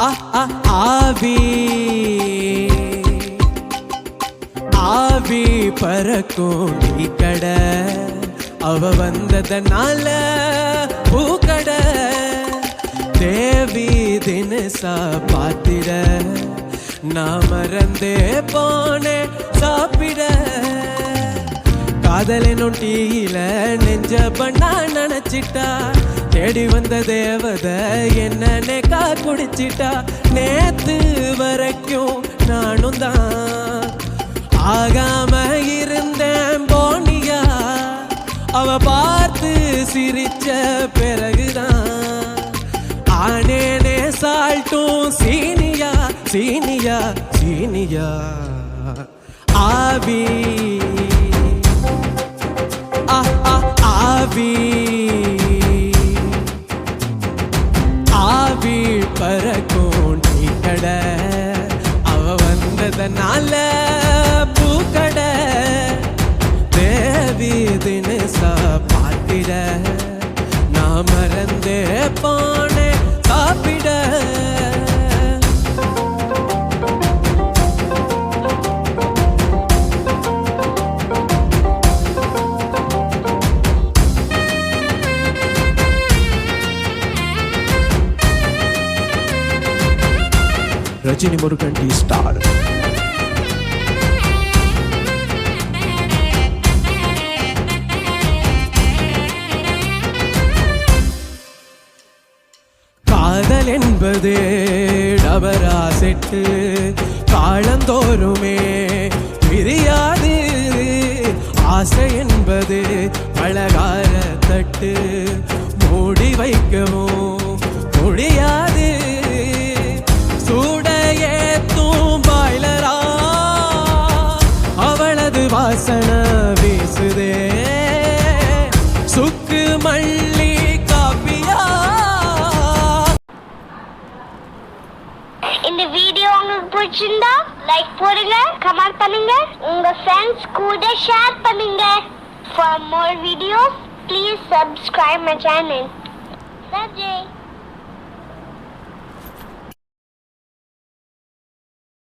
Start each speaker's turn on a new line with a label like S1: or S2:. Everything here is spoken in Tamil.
S1: ஆவி ஆவி பறக்கும் நீ கடை அவ வந்ததனால பூக்கடை தேவி தினசா பாத்திட நான் மறந்தே போனே சாப்பிட காதலினும் டீயில நெஞ்ச பண்ணா நினைச்சிட்டா தேடி வந்த தேவத என்னன்னே குடிச்சிட்டா நேத்து வரைக்கும் நானும் தான் ஆகாம இருந்தேன் போனியா அவ பார்த்து சிரிச்ச பிறகுதான் ஆனேனே சால்ட்டும் சீனியா சீனியா சீனியா ஆவி ஆவி ஆவி பறக்கும் நீ கடை அவ வந்ததனால பூக்கடை தேவி தினசா பாத்திட நான் மறந்தே போனே சாப்பிட ரஜினி முருகன் டி ஸ்டார் காதல் என்பது டபரா செட்டு காலந்தோறுமே பிரியாது ஆசை என்பது பலகார தட்டு மூடி வைக்கவும் முடியாது வாசன வீசுதே சுக்கு மல்லி காப்பியா.
S2: இந்த வீடியோ உங்களுக்கு பிடிச்சிருந்தா லைக் போடுங்க, கமெண்ட் பண்ணுங்க, உங்க ஃப்ரெண்ட்ஸ் கூட ஷேர் பண்ணுங்க. For more videos, please subscribe my channel. Sajay.